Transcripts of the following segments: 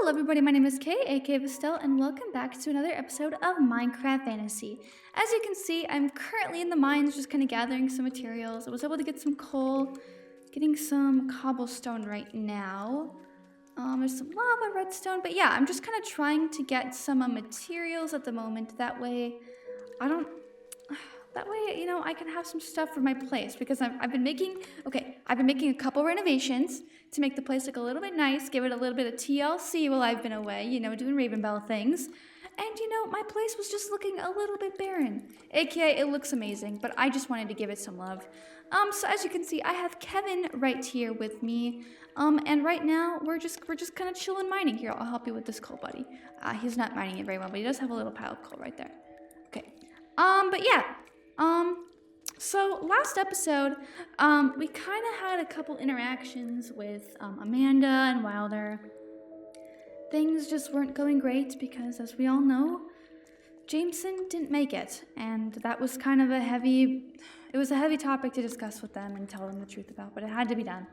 Hello everybody, my name is Kay, aka Vastellez, and welcome back to another episode of Minecraft Fantasy. As you can see, I'm currently in the mines just kind of gathering some materials. I was able to get some coal, getting some cobblestone right now. There's some lava, redstone, but yeah, I'm just kind of trying to get some materials at the moment. That way, I can have some stuff for my place because I've been making a couple renovations to make the place look a little bit nice, give it a little bit of TLC while I've been away, doing Raven Bell things. And my place was just looking a little bit barren. AKA, it looks amazing, but I just wanted to give it some love. So as you can see, I have Kevin right here with me. And right now we're just kind of chilling mining here. I'll help you with this coal, buddy. He's not mining it very well, but he does have a little pile of coal right there. Okay. But yeah. So last episode, we kind of had a couple interactions with Amanda and Wilder. Things just weren't going great because, as we all know, Jameson didn't make it, and that was kind of a heavy topic to discuss with them and tell them the truth about, but it had to be done.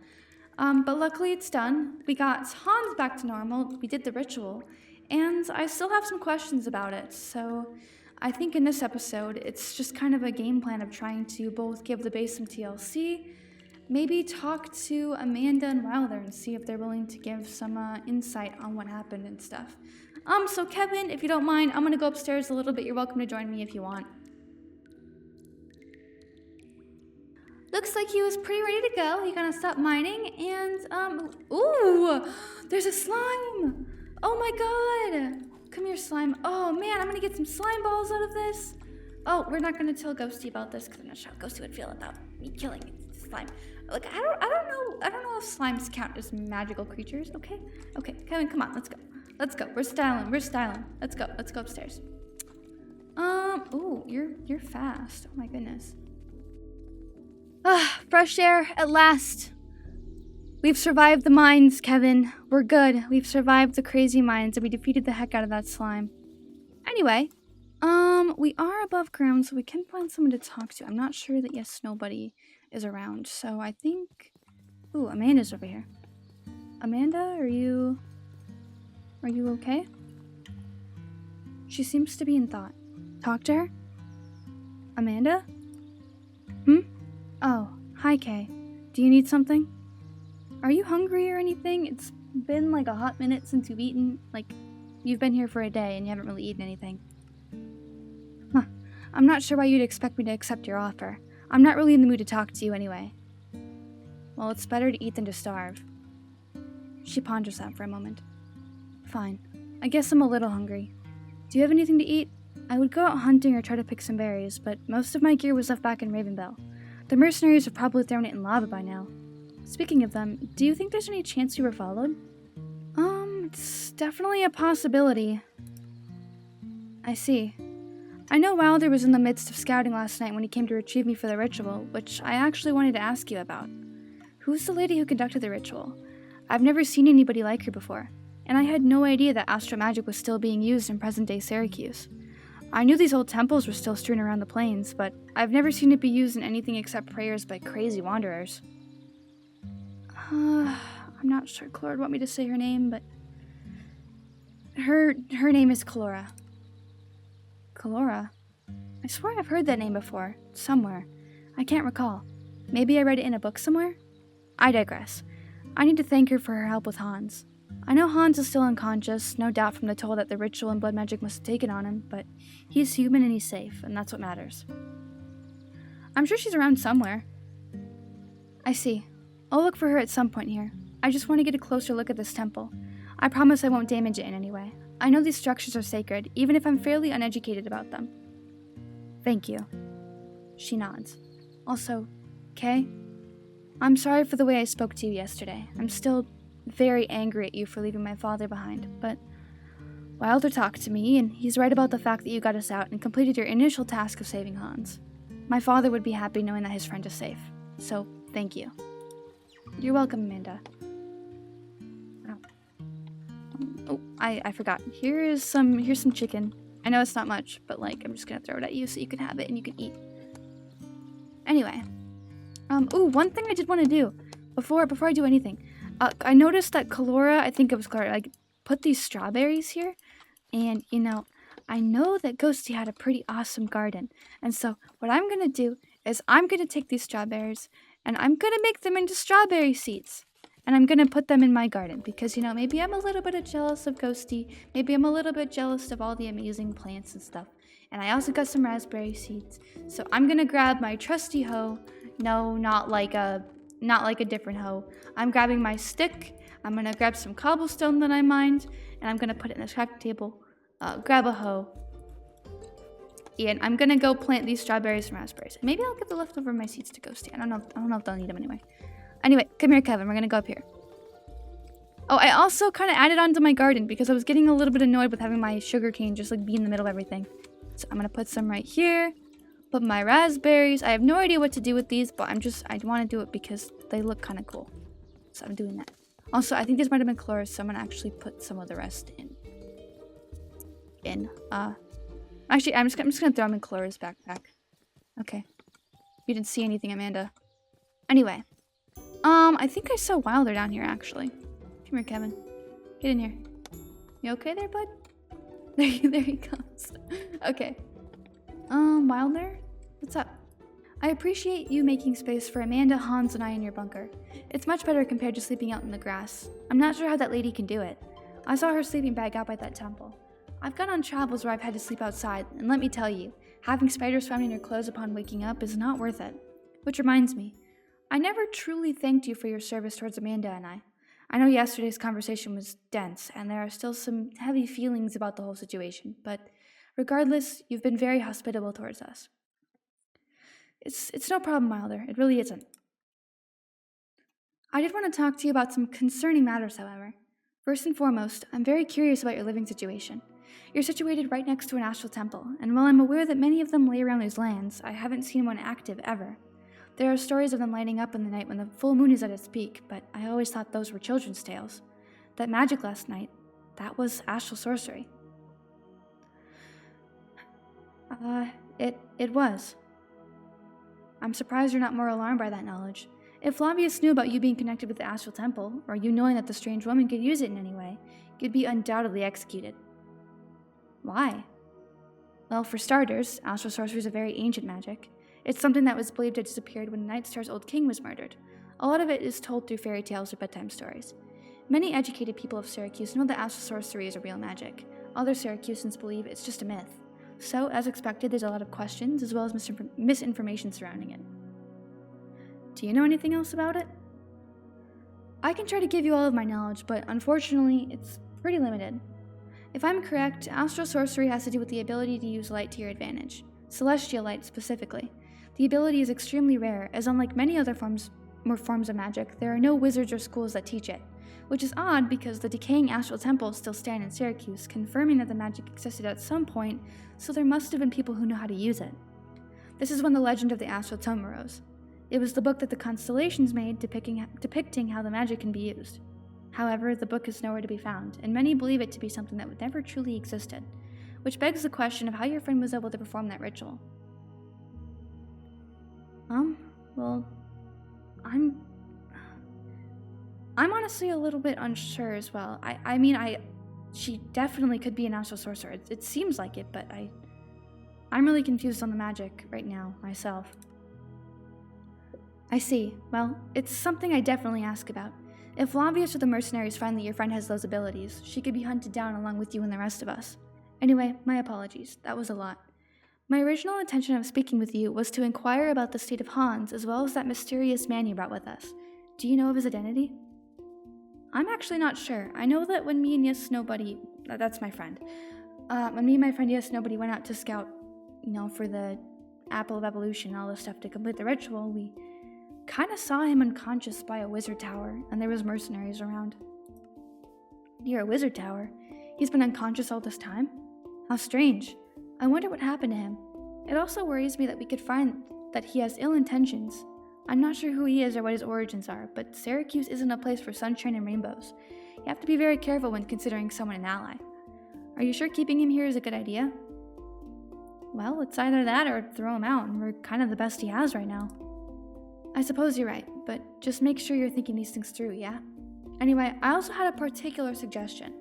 But luckily it's done. We got Hans back to normal, we did the ritual, and I still have some questions about it, so I think in this episode, it's just kind of a game plan of trying to both give the base some TLC, maybe talk to Amanda and Wilder and see if they're willing to give some insight on what happened and stuff. So Kevin, if you don't mind, I'm gonna go upstairs a little bit. You're welcome to join me if you want. Looks like he was pretty ready to go. He kind of stopped mining and, ooh, there's a slime. Oh my God. Come here, slime. Oh man, I'm gonna get some slime balls out of this. Oh, we're not gonna tell Ghosty about this because I'm not sure how Ghosty would feel about me killing slime. Look, I don't know if slimes count as magical creatures. Okay, Kevin, come on, let's go. We're styling. Let's go upstairs. Ooh, you're fast. Oh my goodness. Fresh air at last. We've survived the mines, Kevin. We're good. We've survived the crazy mines, and we defeated the heck out of that slime. Anyway, we are above ground, so we can find someone to talk to. I'm not sure that Yesnobody is around, so I think... Ooh, Amanda's over here. Amanda, are you okay? She seems to be in thought. Talk to her? Amanda? Oh, hi, Kay. Do you need something? Are you hungry or anything? It's been like a hot minute since you've eaten. Like, you've been here for a day and you haven't really eaten anything. Huh. I'm not sure why you'd expect me to accept your offer. I'm not really in the mood to talk to you anyway. Well, it's better to eat than to starve. She ponders that for a moment. Fine. I guess I'm a little hungry. Do you have anything to eat? I would go out hunting or try to pick some berries, but most of my gear was left back in Ravenbell. The mercenaries have probably thrown it in lava by now. Speaking of them, do you think there's any chance you were followed? It's definitely a possibility. I see. I know Wilder was in the midst of scouting last night when he came to retrieve me for the ritual, which I actually wanted to ask you about. Who's the lady who conducted the ritual? I've never seen anybody like her before, and I had no idea that astral magic was still being used in present-day Syracuse. I knew these old temples were still strewn around the plains, but I've never seen it be used in anything except prayers by crazy wanderers. I'm not sure Clora would want me to say her name, but... Her name is Clora. Clora? I swear I've heard that name before, somewhere. I can't recall. Maybe I read it in a book somewhere? I digress. I need to thank her for her help with Hans. I know Hans is still unconscious, no doubt from the toll that the ritual and blood magic must have taken on him, but he's human and he's safe, and that's what matters. I'm sure she's around somewhere. I see. I'll look for her at some point here. I just want to get a closer look at this temple. I promise I won't damage it in any way. I know these structures are sacred, even if I'm fairly uneducated about them. Thank you. She nods. Also, Kay, I'm sorry for the way I spoke to you yesterday. I'm still very angry at you for leaving my father behind, but Wilder talked to me, and he's right about the fact that you got us out and completed your initial task of saving Hans. My father would be happy knowing that his friend is safe, so thank you. You're welcome, Amanda. Oh, I forgot. Here's some chicken. I know it's not much, but I'm just gonna throw it at you so you can have it and you can eat. Anyway. Ooh, one thing I did want to do before I do anything. I noticed that Clora, I think it was Clora, put these strawberries here. And, I know that Ghosty had a pretty awesome garden. And so what I'm going to do is I'm going to take these strawberries and I'm going to make them into strawberry seeds. And I'm going to put them in my garden because, maybe I'm a little bit jealous of Ghosty. Maybe I'm a little bit jealous of all the amazing plants and stuff. And I also got some raspberry seeds. So I'm going to grab my trusty hoe. No, not like a different hoe. I'm grabbing my stick. I'm going to grab some cobblestone that I mined. And I'm going to put it in this crafting table. Grab a hoe. And I'm going to go plant these strawberries and raspberries. Maybe I'll give the leftover of my seeds to Ghosty. I don't know if they'll need them anyway. Anyway, come here, Kevin. We're going to go up here. Oh, I also kind of added on to my garden because I was getting a little bit annoyed with having my sugarcane just like be in the middle of everything. So I'm going to put some right here. Put my raspberries. I have no idea what to do with these, but I want to do it because they look kind of cool. So I'm doing that. Also, I think this might have been chlorus, so I'm going to actually put some of the rest in. Actually, I'm just gonna throw them in Chlora's backpack. Okay. You didn't see anything, Amanda. Anyway. I think I saw Wilder down here, actually. Come here, Kevin. Get in here. You okay there, bud? There he comes. Okay. Wilder? What's up? I appreciate you making space for Amanda, Hans, and I in your bunker. It's much better compared to sleeping out in the grass. I'm not sure how that lady can do it. I saw her sleeping bag out by that temple. I've gone on travels where I've had to sleep outside, and let me tell you, having spiders found in your clothes upon waking up is not worth it. Which reminds me, I never truly thanked you for your service towards Amanda and I. I know yesterday's conversation was dense, and there are still some heavy feelings about the whole situation, but regardless, you've been very hospitable towards us. It's no problem, Wilder. It really isn't. I did want to talk to you about some concerning matters, however. First and foremost, I'm very curious about your living situation. You're situated right next to an astral temple, and while I'm aware that many of them lay around these lands, I haven't seen one active ever. There are stories of them lighting up in the night when the full moon is at its peak, but I always thought those were children's tales. That magic last night, that was astral sorcery. It was. I'm surprised you're not more alarmed by that knowledge. If Flavius knew about you being connected with the astral temple, or you knowing that the strange woman could use it in any way, you'd be undoubtedly executed. Why? Well, for starters, astral sorcery is a very ancient magic. It's something that was believed to have disappeared when Nightstar's old king was murdered. A lot of it is told through fairy tales or bedtime stories. Many educated people of Syracuse know that astral sorcery is a real magic. Other Syracusans believe it's just a myth. So, as expected, there's a lot of questions as well as misinformation surrounding it. Do you know anything else about it? I can try to give you all of my knowledge, but unfortunately, it's pretty limited. If I'm correct, astral sorcery has to do with the ability to use light to your advantage. Celestial light, specifically. The ability is extremely rare, as unlike many other forms of magic, there are no wizards or schools that teach it. Which is odd because the decaying astral temples still stand in Syracuse, confirming that the magic existed at some point, so there must have been people who know how to use it. This is when the legend of the astral tome arose. It was the book that the constellations made depicting how the magic can be used. However, the book is nowhere to be found, and many believe it to be something that never truly existed, which begs the question of how your friend was able to perform that ritual. Well, I'm honestly a little bit unsure as well. She definitely could be an astral sorcerer. It seems like it, but I'm really confused on the magic right now, myself. I see. Well, it's something I definitely ask about. If Flavius or the mercenaries find that your friend has those abilities, she could be hunted down along with you and the rest of us. Anyway, my apologies. That was a lot. My original intention of speaking with you was to inquire about the state of Hans, as well as that mysterious man you brought with us. Do you know of his identity? I'm actually not sure. I know that when me and Yesnobody, that's my friend, when me and my friend Yesnobody went out to scout, for the Apple of Evolution and all this stuff to complete the ritual, we kind of saw him unconscious by a wizard tower, and there was mercenaries around. Near a wizard tower? He's been unconscious all this time? How strange. I wonder what happened to him. It also worries me that we could find that he has ill intentions. I'm not sure who he is or what his origins are, but Syracuse isn't a place for sunshine and rainbows. You have to be very careful when considering someone an ally. Are you sure keeping him here is a good idea? Well, it's either that or throw him out, and we're kind of the best he has right now. I suppose you're right, but just make sure you're thinking these things through, yeah? Anyway, I also had a particular suggestion.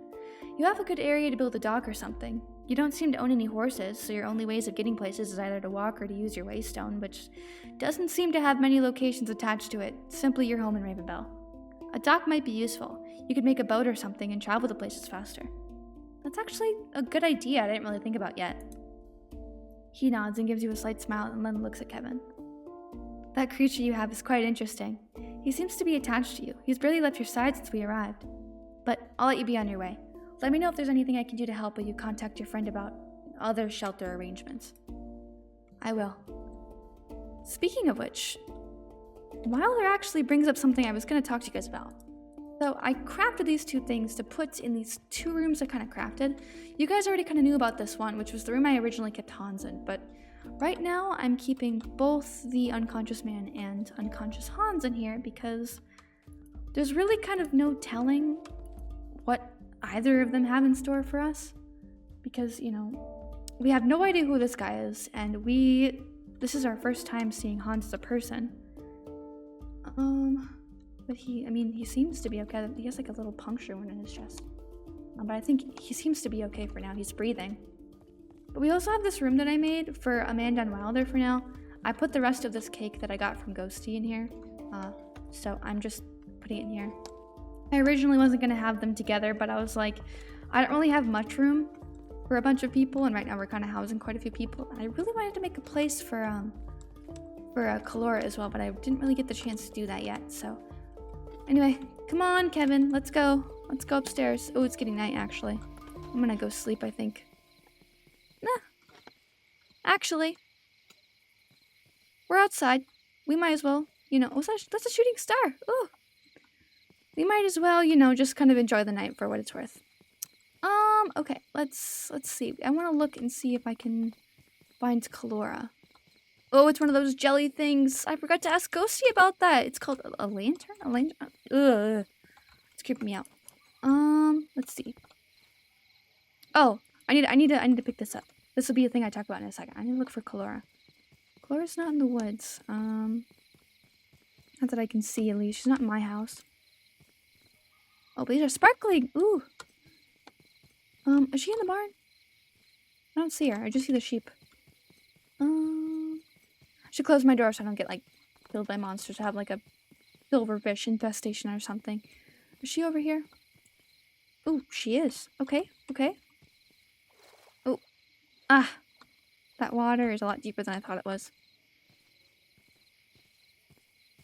You have a good area to build a dock or something. You don't seem to own any horses, so your only ways of getting places is either to walk or to use your waystone, which doesn't seem to have many locations attached to it, simply your home in Ravenbell. A dock might be useful. You could make a boat or something and travel to places faster. That's actually a good idea I didn't really think about yet. He nods and gives you a slight smile and then looks at Kevin. That creature you have is quite interesting. He seems to be attached to you. He's barely left your side since we arrived. But I'll let you be on your way. Let me know if there's anything I can do to help while you contact your friend about other shelter arrangements. I will. Speaking of which, Wilder actually brings up something I was going to talk to you guys about. So I crafted these two things to put in these two rooms I kind of crafted. You guys already kind of knew about this one, which was the room I originally kept Hans in, but right now I'm keeping both the unconscious man and unconscious Hans in here because there's really kind of no telling what either of them have in store for us. Because, we have no idea who this guy is, and this is our first time seeing Hans as a person. But he seems to be okay. He has like a little puncture wound in his chest. But I think he seems to be okay for now. He's breathing. But we also have this room that I made for Amanda and Wilder for now. I put the rest of this cake that I got from Ghosty in here. So I'm just putting it in here. I originally wasn't going to have them together, but I was like, I don't really have much room for a bunch of people, and right now we're kind of housing quite a few people. And I really wanted to make a place for Kalora as well, but I didn't really get the chance to do that yet, so. Anyway, come on, Kevin, let's go. Let's go upstairs. Oh, it's getting night, actually. I'm gonna go sleep, I think. Nah. Actually, we're outside. We might as well, that's a shooting star. Ooh. We might as well, just kind of enjoy the night for what it's worth. Okay, let's see. I want to look and see if I can find Kalora. Oh, it's one of those jelly things. I forgot to ask Ghosty about that. It's called a lantern? A lantern? Ugh. It's creeping me out. Let's see. Oh, I need to pick this up. This will be a thing I talk about in a second. I need to look for Kalora. Kalora's not in the woods. Not that I can see, at least. She's not in my house. Oh, but these are sparkling. Ooh. Is she in the barn? I don't see her. I just see the sheep. I should close my door so I don't get, killed by monsters. I have, a silverfish infestation or something. Is she over here? Ooh, she is. Okay. Oh. Ah. That water is a lot deeper than I thought it was.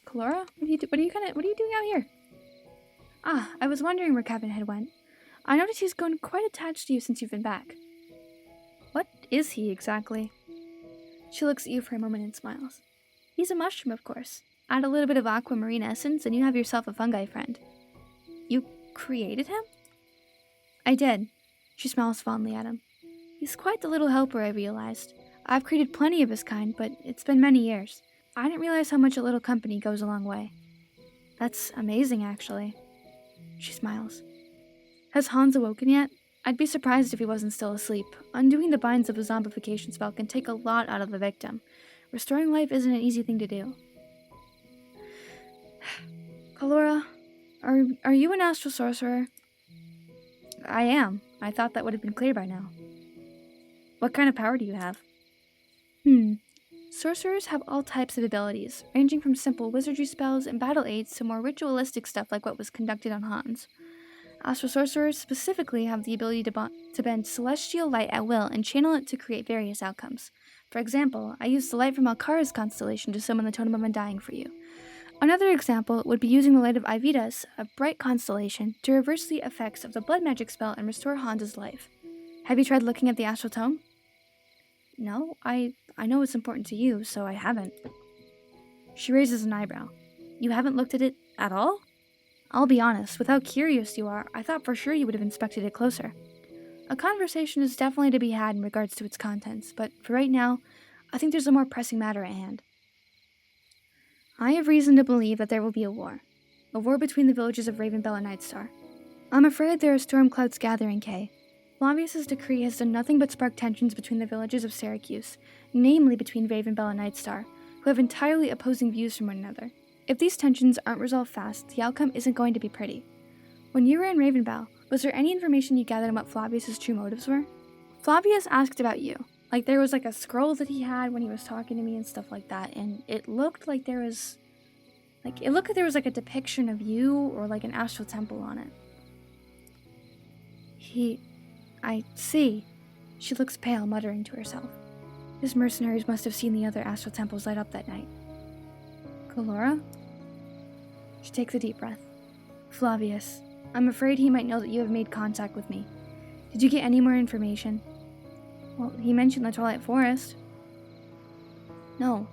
Kalora? What are you doing out here? Ah, I was wondering where Kevin had went. I noticed he's grown quite attached to you since you've been back. What is he exactly? She looks at you for a moment and smiles. He's a mushroom, of course. Add a little bit of aquamarine essence and you have yourself a fungi friend. You created him? I did. She smiles fondly at him. He's quite the little helper, I realized. I've created plenty of his kind, but it's been many years. I didn't realize how much a little company goes a long way. That's amazing, actually. She smiles. Has Hans awoken yet? I'd be surprised if he wasn't still asleep. Undoing the binds of a zombification spell can take a lot out of the victim. Restoring life isn't an easy thing to do. Kalora, are you an astral sorcerer? I am. I thought that would have been clear by now. What kind of power do you have? Sorcerers have all types of abilities, ranging from simple wizardry spells and battle aids to more ritualistic stuff like what was conducted on Hans. Astral sorcerers specifically have the ability to bend celestial light at will and channel it to create various outcomes. For example, I used the light from Alkara's constellation to summon the Totem of Undying for you. Another example would be using the light of Ivitas, a bright constellation, to reverse the effects of the blood magic spell and restore Hans's life. Have you tried looking at the astral tome? No, I know it's important to you, so I haven't. She raises an eyebrow. You haven't looked at it at all? I'll be honest, with how curious you are, I thought for sure you would have inspected it closer. A conversation is definitely to be had in regards to its contents, but for right now, I think there's a more pressing matter at hand. I have reason to believe that there will be a war between the villages of Ravenbell and Nightstar. I'm afraid there are storm clouds gathering, Kay. Flavius's decree has done nothing but spark tensions between the villages of Syracuse, namely between Ravenbell and Nightstar, who have entirely opposing views from one another. If these tensions aren't resolved fast, the outcome isn't going to be pretty. When you were in Ravenbell, Was there any information you gathered on what Flavius's true motives were? Flavius asked about you. Like, there was like a scroll that he had when he was talking to me and stuff like that, and it looked like there was like a depiction of you or like an astral temple on it. I see. She looks pale, muttering to herself. His mercenaries must have seen the other astral temples light up that night. Colora? She takes a deep breath. Flavius, I'm afraid he might know that you have made contact with me. Did you get any more information? Well, he mentioned the Twilight Forest. No,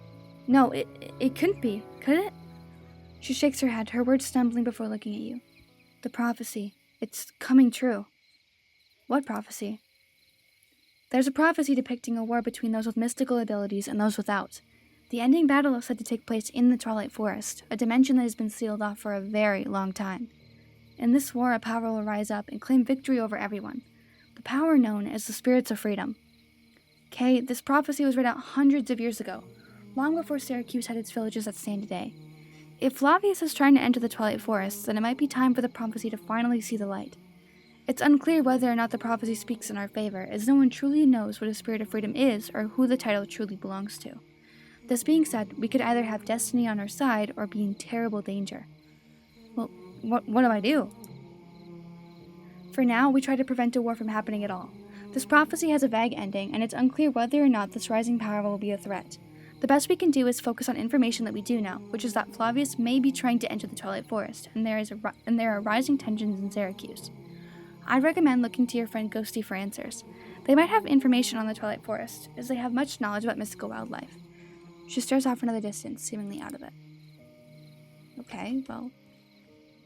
it couldn't be, could it? She shakes her head, her words stumbling before looking at you. The prophecy. It's coming true. What prophecy? There's a prophecy depicting a war between those with mystical abilities and those without. The ending battle is said to take place in the Twilight Forest, a dimension that has been sealed off for a very long time. In this war, a power will rise up and claim victory over everyone. The power known as the Spirits of Freedom. Kay, this prophecy was read out hundreds of years ago, long before Syracuse had its villages that stand today. If Flavius is trying to enter the Twilight Forest, then it might be time for the prophecy to finally see the light. It's unclear whether or not the prophecy speaks in our favor, as no one truly knows what a Spirit of Freedom is or who the title truly belongs to. This being said, we could either have destiny on our side or be in terrible danger. Well, what do I do? For now, we try to prevent a war from happening at all. This prophecy has a vague ending, and it's unclear whether or not this rising power will be a threat. The best we can do is focus on information that we do know, which is that Flavius may be trying to enter the Twilight Forest, and there are rising tensions in Syracuse. I'd recommend looking to your friend Ghosty for answers. They might have information on the Twilight Forest, as they have much knowledge about mystical wildlife. She stares off another distance, seemingly out of it. Okay, well,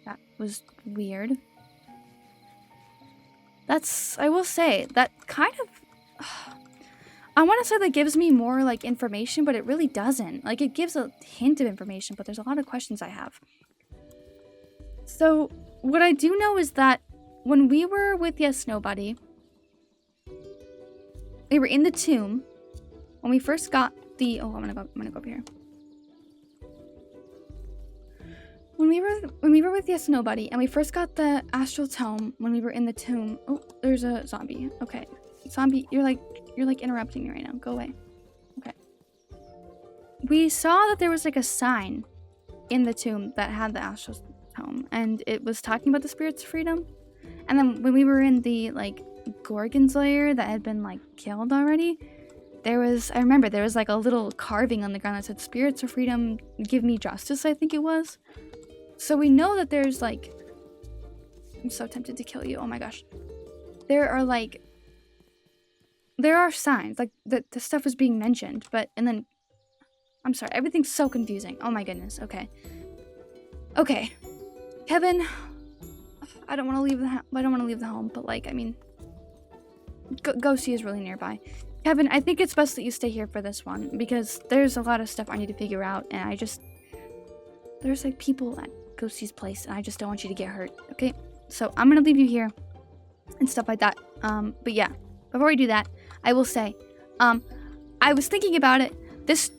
that was weird. I will say, that kind of... I want to say that gives me more, like, information, but it really doesn't. Like, it gives a hint of information, but there's a lot of questions I have. So, what I do know is that when we were with Yesnobody, we were in the tomb, when we first got the... Oh, I'm gonna go up here. When we were with Yesnobody, and we first got the Astral Tome, when we were in the tomb... Oh, there's a zombie. Okay. Zombie, you're like interrupting me right now. Go away. Okay. We saw that there was like a sign in the tomb that had the Astral Tome, and it was talking about the Spirits of Freedom. And then when we were in the like Gorgon's lair that had been like killed already, I remember there was like a little carving on the ground that said Spirits of Freedom, give me justice, I think it was. So we know that there's like, I'm so tempted to kill you. Oh my gosh. There are signs, like, the stuff was being mentioned, and then, I'm sorry, everything's so confusing. Oh my goodness, okay. Okay, Kevin, I don't want to leave the home, but, like, I mean, Ghosty is really nearby. Kevin, I think it's best that you stay here for this one, because there's a lot of stuff I need to figure out, and there's, like, people at Ghosty's place, and I just don't want you to get hurt, okay? So, I'm gonna leave you here, and stuff like that, but yeah, before we do that, I will say, I was thinking about it. This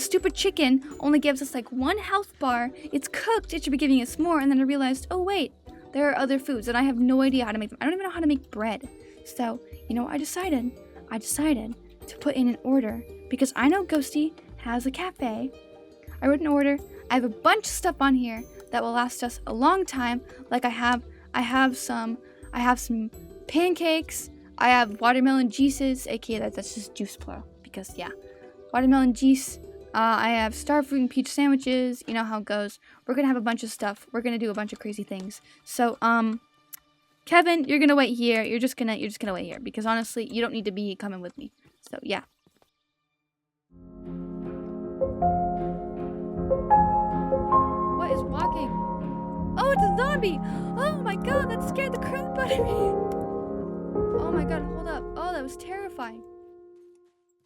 stupid chicken only gives us like one health bar. It's cooked. It should be giving us more. And then I realized, oh wait, there are other foods and I have no idea how to make them. I don't even know how to make bread. So, you know, I decided to put in an order because I know Ghosty has a cafe. I wrote an order. I have a bunch of stuff on here that will last us a long time. Like I have some pancakes. I have watermelon juices, aka that's just juice plural, because yeah. Watermelon juice, I have starfruit and peach sandwiches, you know how it goes. We're gonna have a bunch of stuff. We're gonna do a bunch of crazy things. So, Kevin, you're gonna wait here. You're just gonna wait here, because honestly, you don't need to be coming with me. So, yeah. What is walking? Oh, it's a zombie! Oh my god, that scared the crap out of me! Oh my god, hold up. Oh, that was terrifying.